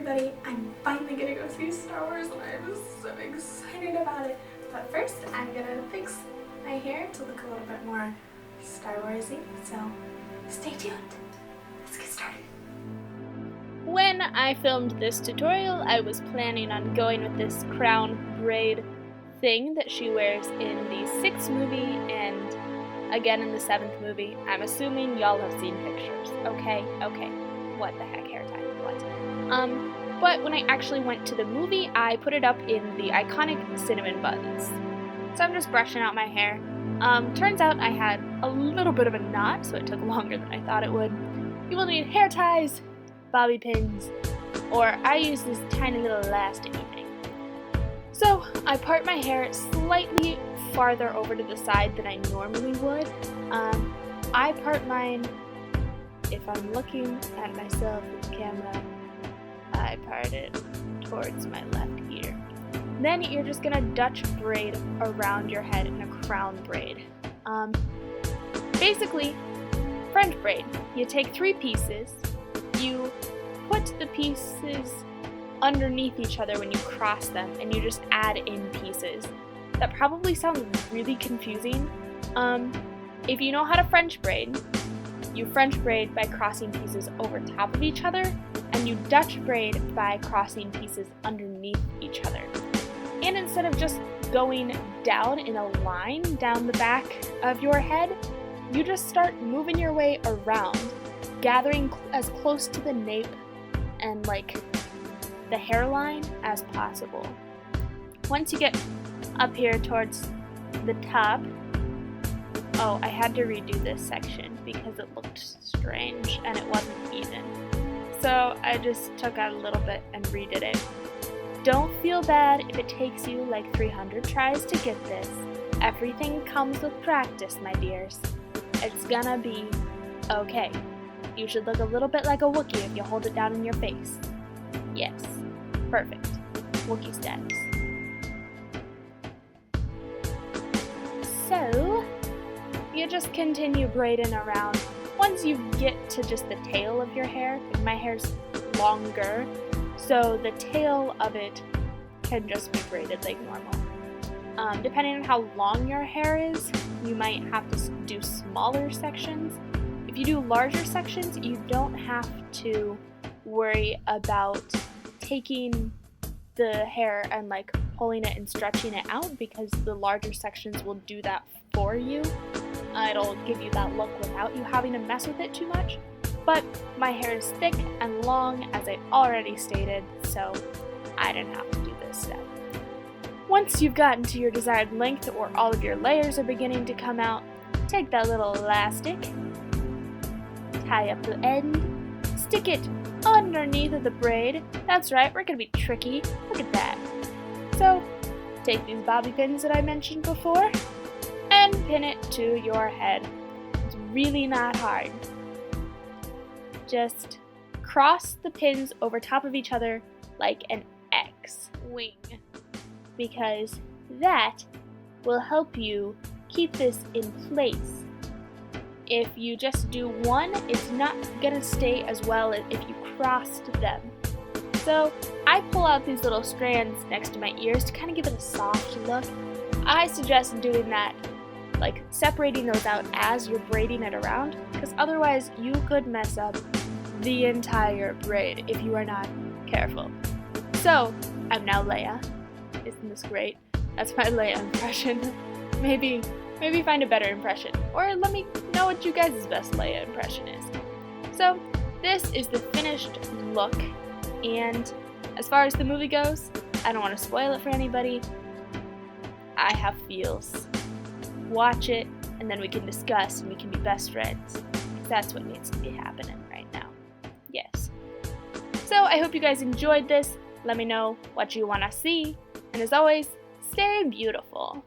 everybody, I'm finally gonna go see Star Wars and I'm so excited about it. But first, I'm gonna fix my hair to look a little bit more Star Warsy, so stay tuned. Let's get started. When I filmed this tutorial, I was planning on going with this crown braid thing that she wears in the 6th movie and again in the 7th movie. I'm assuming y'all have seen pictures. Okay. What the heck, hair tie? What? But when I actually went to the movie, I put it up in the iconic cinnamon buns. So I'm just brushing out my hair. Turns out I had a little bit of a knot, so it took longer than I thought it would. You will need hair ties, bobby pins, or I use this tiny little elastic thing. So I part my hair slightly farther over to the side than I normally would. I part mine, if I'm looking at myself with the camera, I part it towards my left ear. Then you're just gonna Dutch braid around your head in a crown braid. Basically, French braid. You take 3 pieces, you put the pieces underneath each other when you cross them, and you just add in pieces. That probably sounds really confusing. If you know how to French braid, you French braid by crossing pieces over top of each other, and you Dutch braid by crossing pieces underneath each other. And instead of just going down in a line down the back of your head, you just start moving your way around, gathering as close to the nape and like the hairline as possible. Once you get up here towards the top, oh, I had to redo this section because it looked strange and it wasn't even. So I just took out a little bit and redid it. Don't feel bad if it takes you like 300 tries to get this. Everything comes with practice, my dears. It's gonna be okay. You should look a little bit like a Wookiee if you hold it down in your face. Yes, perfect. Wookiee status. So, you just continue braiding around. Once you get to just the tail of your hair, my hair's longer, so the tail of it can just be braided like normal. Depending on how long your hair is, you might have to do smaller sections. If you do larger sections, you don't have to worry about taking the hair and like pulling it and stretching it out, because the larger sections will do that for you. It'll give you that look without you having to mess with it too much. But my hair is thick and long, as I already stated, so I didn't have to do this step. Once you've gotten to your desired length or all of your layers are beginning to come out, take that little elastic, tie up the end, stick it underneath of the braid. That's right, we're gonna be tricky. Look at that. So, take these bobby pins that I mentioned before and pin it to your head. It's really not hard. Just cross the pins over top of each other like an X wing, because that will help you keep this in place. If you just do one, it's not gonna stay as well as if you crossed them. So I pull out these little strands next to my ears to kind of give it a soft look. I suggest doing that, like separating those out as you're braiding it around, because otherwise you could mess up the entire braid if you are not careful. So I'm now Leia. Isn't this great? That's my Leia impression. Maybe find a better impression, or let me know what you guys' best Leia impression is. So this is the finished look, and as far as the movie goes, I don't want to spoil it for anybody. I have feels. Watch it, and then we can discuss, and we can be best friends. That's what needs to be happening right now. Yes. So I hope you guys enjoyed this. Let me know what you want to see, and as always, stay beautiful.